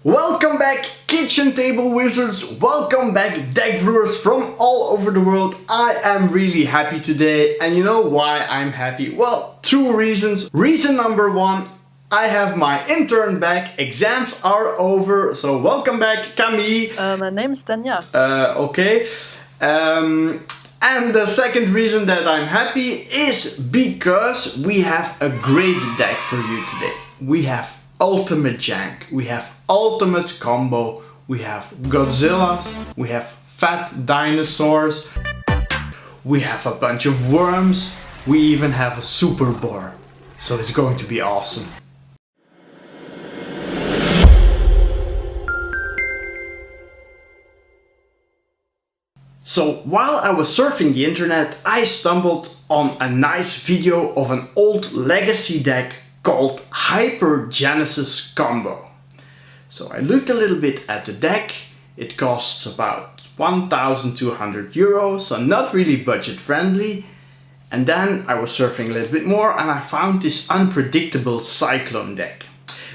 Welcome back, kitchen table wizards. Welcome back, deck viewers from all over the world. I am really happy today, and you know why I'm happy? Well, two reasons. Reason number one, I have my intern back. Exams are over, so welcome back, Camille. My name's Tanya. Okay. And the second reason that I'm happy is because we have a great deck for you today. We have ultimate jank, we have ultimate combo, we have Godzillas, we have fat dinosaurs, we have a bunch of worms, we even have a super boar. So it's going to be awesome. So while I was surfing the internet, I stumbled on a nice video of an old legacy deck called Hypergenesis combo. So I looked a little bit at the deck. It costs about 1,200 euros, so not really budget friendly. And then I was surfing a little bit more and I found this unpredictable Cyclone deck.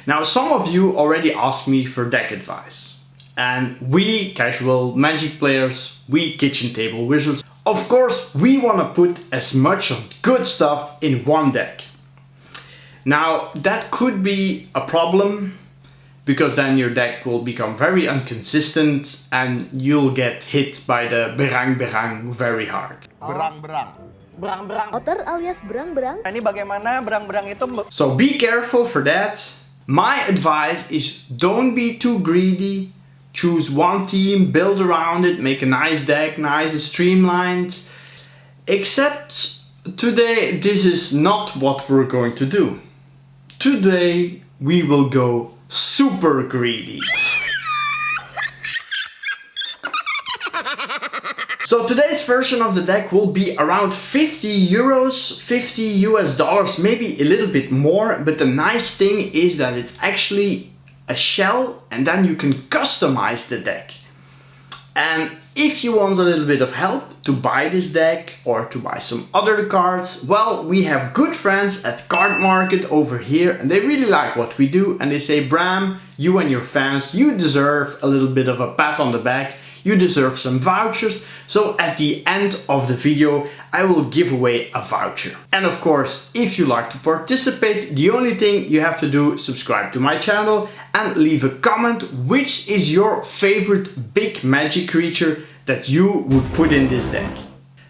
Now some of you already asked me for deck advice. And we casual Magic players, we kitchen table wizards, of course we want to put as much of good stuff in one deck. Now that could be a problem because then your deck will become very inconsistent and you'll get hit by the berang-berang very hard. Berang-berang. Berang-berang. Otter alias berang-berang. Ini bagaimana berang-berang itu? So be careful for that. My advice is don't be too greedy. Choose one team, build around it, make a nice deck, nice and streamlined. Except today this is not what we're going to do. Today we will go super greedy. So today's version of the deck will be around 50 euros, 50 US dollars, maybe a little bit more. But the nice thing is that it's actually a shell and then you can customize the deck. And if you want a little bit of help to buy this deck or to buy some other cards, well, we have good friends at Card Market over here and they really like what we do and they say, Bram, you and your fans, you deserve a little bit of a pat on the back. You deserve some vouchers. So at the end of the video, I will give away a voucher. And of course, if you like to participate, the only thing you have to do is subscribe to my channel and leave a comment which is your favorite big magic creature that you would put in this deck.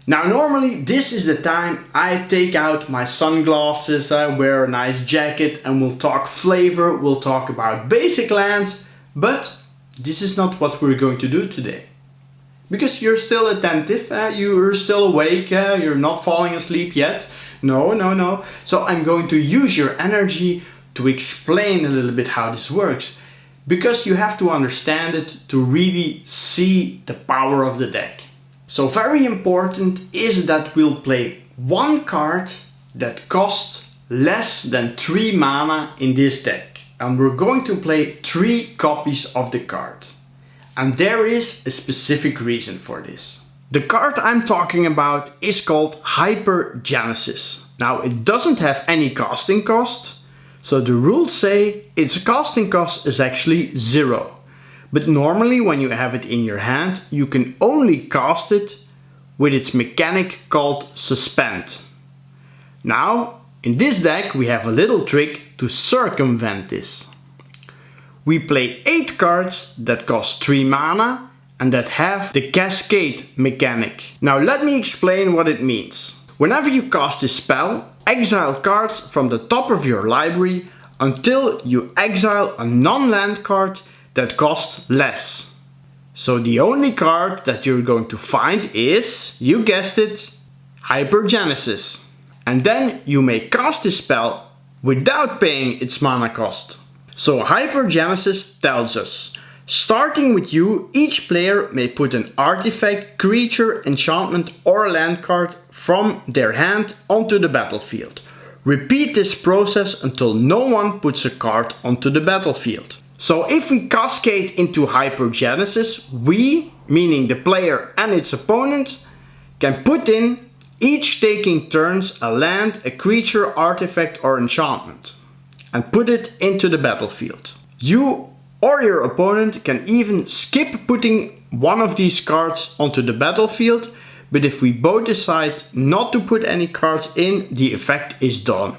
Now normally this is the time I take out my sunglasses, I wear a nice jacket and we'll talk flavor, we'll talk about basic lands, but this is not what we're going to do today. Because you're still attentive, you're still awake, you're not falling asleep yet. No. So I'm going to use your energy to explain a little bit how this works. Because you have to understand it to really see the power of the deck. So very important is that we'll play one card that costs less than 3 mana in this deck. And we're going to play 3 copies of the card. And there is a specific reason for this. The card I'm talking about is called Hypergenesis. Now it doesn't have any casting cost. So the rules say its casting cost is actually 0. But normally when you have it in your hand, you can only cast it with its mechanic called Suspend. Now, in this deck we have a little trick to circumvent this. We play 8 cards that cost 3 mana and that have the Cascade mechanic. Now let me explain what it means. Whenever you cast a spell, exile cards from the top of your library until you exile a non-land card that costs less. So the only card that you're going to find is, you guessed it, Hypergenesis. And then you may cast this spell without paying its mana cost. So Hypergenesis tells us, starting with you, each player may put an artifact, creature, enchantment or land card from their hand onto the battlefield. Repeat this process until no one puts a card onto the battlefield. So if we cascade into Hypergenesis, we, meaning the player and its opponent, can put in, each taking turns, a land, a creature, artifact or enchantment, and put it into the battlefield. You or your opponent can even skip putting one of these cards onto the battlefield, but if we both decide not to put any cards in, the effect is done.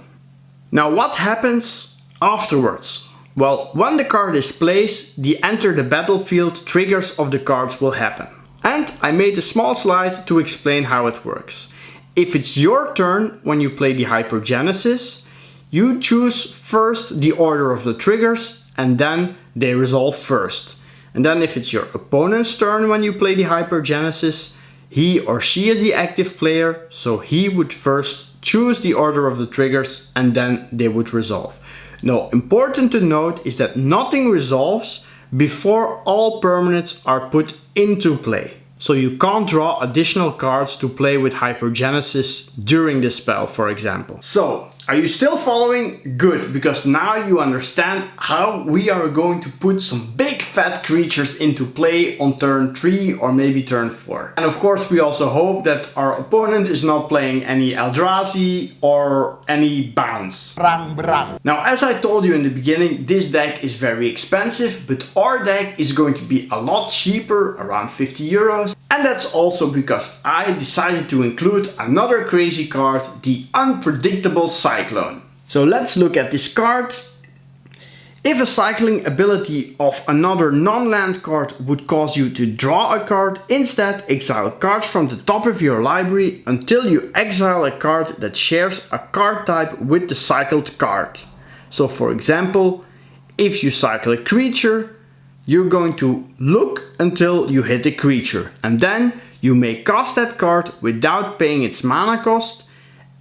Now what happens afterwards? Well, when the card is placed, the enter the battlefield triggers of the cards will happen. And I made a small slide to explain how it works. If it's your turn when you play the Hypergenesis, you choose first the order of the triggers and then they resolve first. And then if it's your opponent's turn when you play the Hypergenesis, he or she is the active player, so he would first choose the order of the triggers and then they would resolve. Now, important to note is that nothing resolves before all permanents are put into play. So you can't draw additional cards to play with Hypergenesis during the spell, for example. So, are you still following? Good, because now you understand how we are going to put some big fat creatures into play on turn 3 or maybe turn 4. And of course we also hope that our opponent is not playing any Eldrazi or any bounce. Now, as I told you in the beginning, this deck is very expensive, but our deck is going to be a lot cheaper, around 50 euros. And that's also because I decided to include another crazy card, the Unpredictable Cyclone. So let's look at this card. If a cycling ability of another non-land card would cause you to draw a card, instead exile cards from the top of your library until you exile a card that shares a card type with the cycled card. So for example, if you cycle a creature, you're going to look until you hit a creature, and then you may cast that card without paying its mana cost,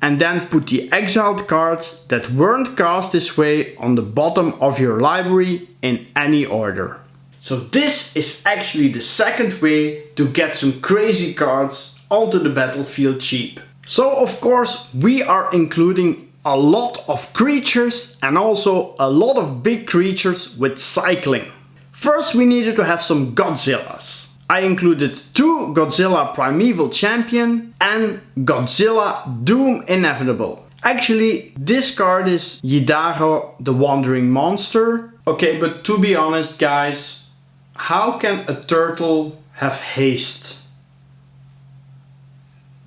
and then put the exiled cards that weren't cast this way on the bottom of your library in any order. So this is actually the second way to get some crazy cards onto the battlefield cheap. So of course we are including a lot of creatures and also a lot of big creatures with cycling. First we needed to have some Godzillas. I included 2 Godzilla Primeval Champion and Godzilla Doom Inevitable. Actually, this card is Yidago the Wandering Monster. Okay, but to be honest guys, how can a turtle have haste?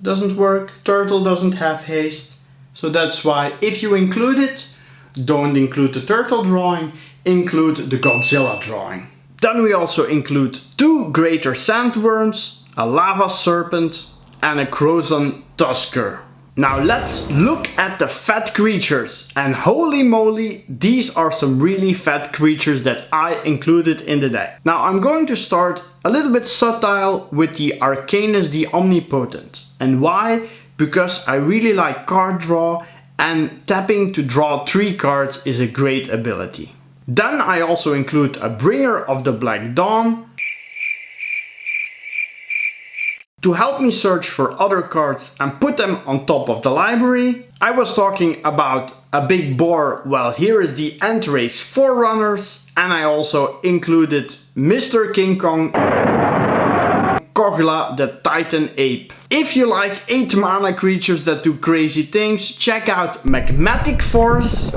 Doesn't work, turtle doesn't have haste. So that's why if you include it, don't include the turtle drawing, include the Godzilla drawing. Then we also include 2 Greater Sandworms, a Lava Serpent and a Crozon Tusker. Now let's look at the fat creatures, and holy moly, these are some really fat creatures that I included in the deck. Now I'm going to start a little bit subtle with the Arcanus the Omnipotent. And why? Because I really like card draw, and tapping to draw 3 cards is a great ability. Then I also include a Bringer of the Black Dawn to help me search for other cards and put them on top of the library. I was talking about a big boar, well here is the Entrace Forerunners, and I also included Mr. King Kong Kogla the Titan Ape. If you like 8 mana creatures that do crazy things, check out Magmatic Force.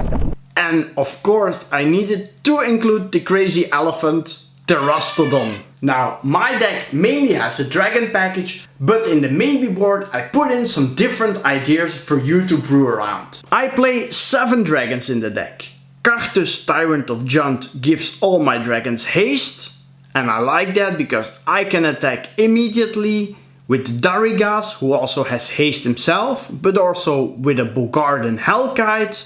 And of course I needed to include the crazy elephant, Terastodon. Now my deck mainly has a dragon package, but in the maybe board I put in some different ideas for you to brew around. I play 7 dragons in the deck. Carthus Tyrant of Junt gives all my dragons haste, and I like that because I can attack immediately with Darigas, who also has haste himself, but also with a Bogarden Hellkite,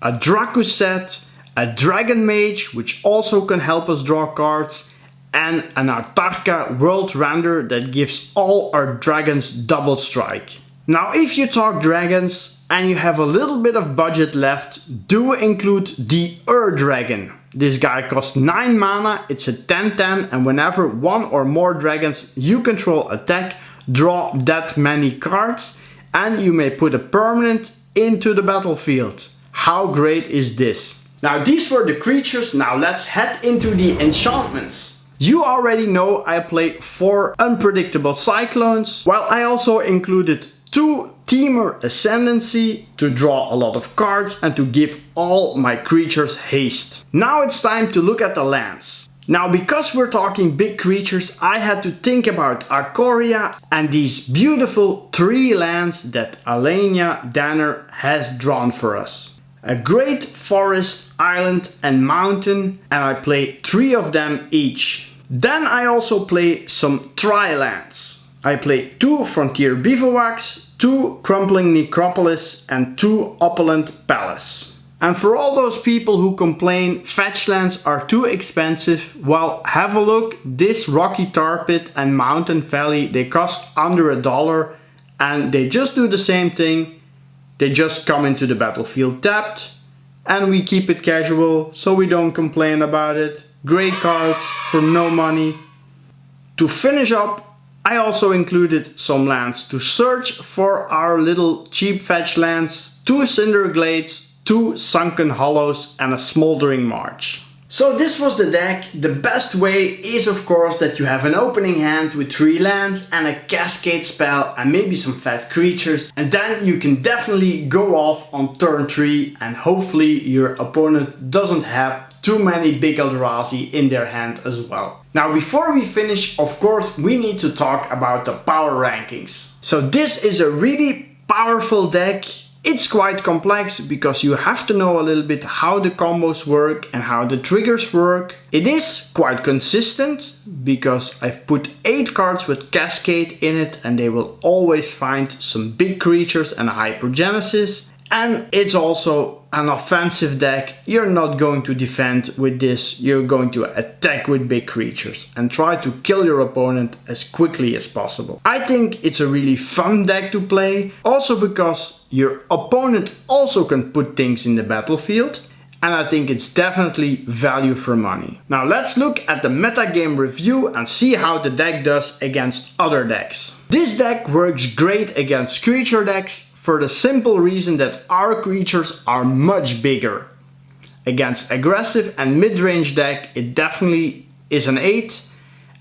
a Dracuset, a Dragon Mage, which also can help us draw cards, and an Artarka World Render that gives all our dragons double strike. Now if you talk dragons and you have a little bit of budget left, do include the Dragon. This guy costs 9 mana, it's a 10/10, and whenever 1 or more dragons you control attack, draw that many cards, and you may put a permanent into the battlefield. How great is this? Now these were the creatures, now let's head into the enchantments. You already know I play 4 Unpredictable Cyclones, while I also included 2 Teamer Ascendancy to draw a lot of cards and to give all my creatures haste. Now it's time to look at the lands. Now, because we're talking big creatures, I had to think about Arcoria and these beautiful 3 lands that Alenia Danner has drawn for us. A great forest, island and mountain, and I play 3 of them each. Then I also play some tri-lands. I play 2 Frontier Bivouacs, 2 Crumbling Necropolis and 2 Opulent Palace. And for all those people who complain fetch lands are too expensive, well, have a look. This Rocky Tar Pit and Mountain Valley, they cost under $1 and they just do the same thing. They just come into the battlefield tapped and we keep it casual so we don't complain about it. Great cards for no money. To finish up, I also included some lands to search for our little cheap fetch lands, 2 Cinder Glades, 2 Sunken Hollows and a Smoldering March. So this was the deck. The best way is of course that you have an opening hand with 3 lands and a Cascade spell and maybe some fat creatures, and then you can definitely go off on turn 3 and hopefully your opponent doesn't have too many big Eldrazi in their hand as well. Now before we finish, of course we need to talk about the power rankings. So this is a really powerful deck. It's quite complex because you have to know a little bit how the combos work and how the triggers work. It is quite consistent because I've put 8 cards with Cascade in it and they will always find some big creatures and Hypergenesis. And it's also an offensive deck. You're not going to defend with this, you're going to attack with big creatures and try to kill your opponent as quickly as possible. I think it's a really fun deck to play, also because your opponent also can put things in the battlefield, and I think it's definitely value for money. Now let's look at the metagame review and see how the deck does against other decks. This deck works great against creature decks for the simple reason that our creatures are much bigger. Against aggressive and mid-range deck, it definitely is an 8,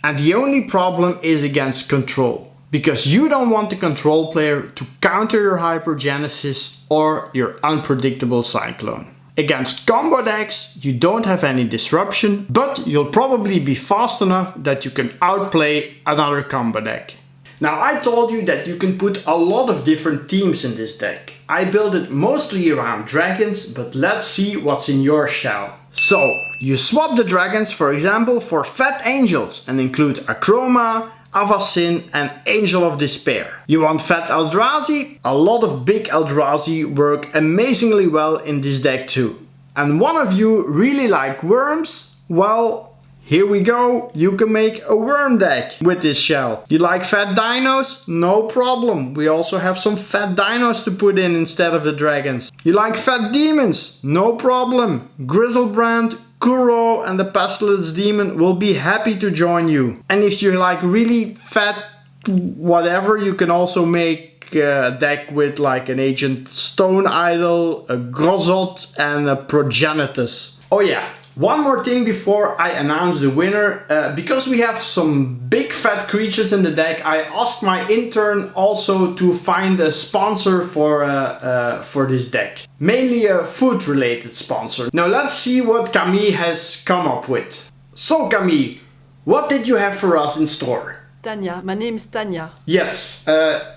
and the only problem is against control, because you don't want the control player to counter your Hypergenesis or your unpredictable Cyclone. Against combo decks, you don't have any disruption, but you'll probably be fast enough that you can outplay another combo deck. Now I told you that you can put a lot of different themes in this deck. I built it mostly around dragons, but let's see what's in your shell. So, you swap the dragons for example for fat angels and include Akroma, Avacyn and Angel of Despair. You want fat Eldrazi? A lot of big Eldrazi work amazingly well in this deck too. And one of you really like worms? Well, here we go, you can make a worm deck with this shell. You like fat dinos? No problem, we also have some fat dinos to put in instead of the dragons. You like fat demons? No problem. Grizzlebrand, Kuro and the Pestilence Demon will be happy to join you. And if you like really fat whatever, you can also make a deck with like an Ancient Stone Idol, a Grozot and a Progenitus. Oh yeah. One more thing before I announce the winner. Because we have some big fat creatures in the deck, I asked my intern also to find a sponsor for this deck. Mainly a food related sponsor. Now let's see what Camille has come up with. So Camille, what did you have for us in store? Tanya, my name is Tanya. Yes,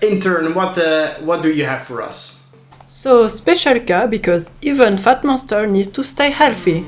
intern, what do you have for us? So, special car because even fat monster needs to stay healthy.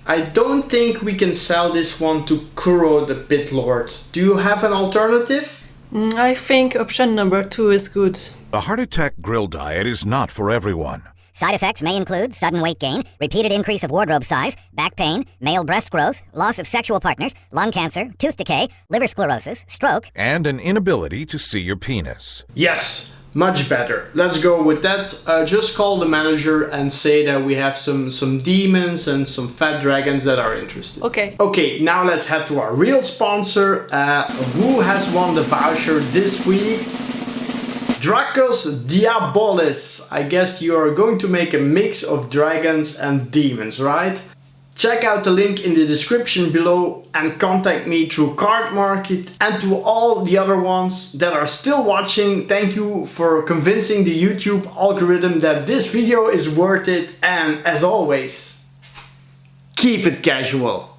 I don't think we can sell this one to Kuro the Pit Lord. Do you have an alternative? I think option number 2 is good. The heart attack grill diet is not for everyone. Side effects may include sudden weight gain, repeated increase of wardrobe size, back pain, male breast growth, loss of sexual partners, lung cancer, tooth decay, liver sclerosis, stroke, And an inability to see your penis. Yes, much better. Let's go with that. Just call the manager and say that we have some demons and some fat dragons that are interested. Okay. Okay, now let's head to our real sponsor. Who has won the voucher this week? Dracos Diabolis. I guess you are going to make a mix of dragons and demons, right? Check out the link in the description below and contact me through Card Market. And to all the other ones that are still watching, thank you for convincing the YouTube algorithm that this video is worth it. And as always, keep it casual.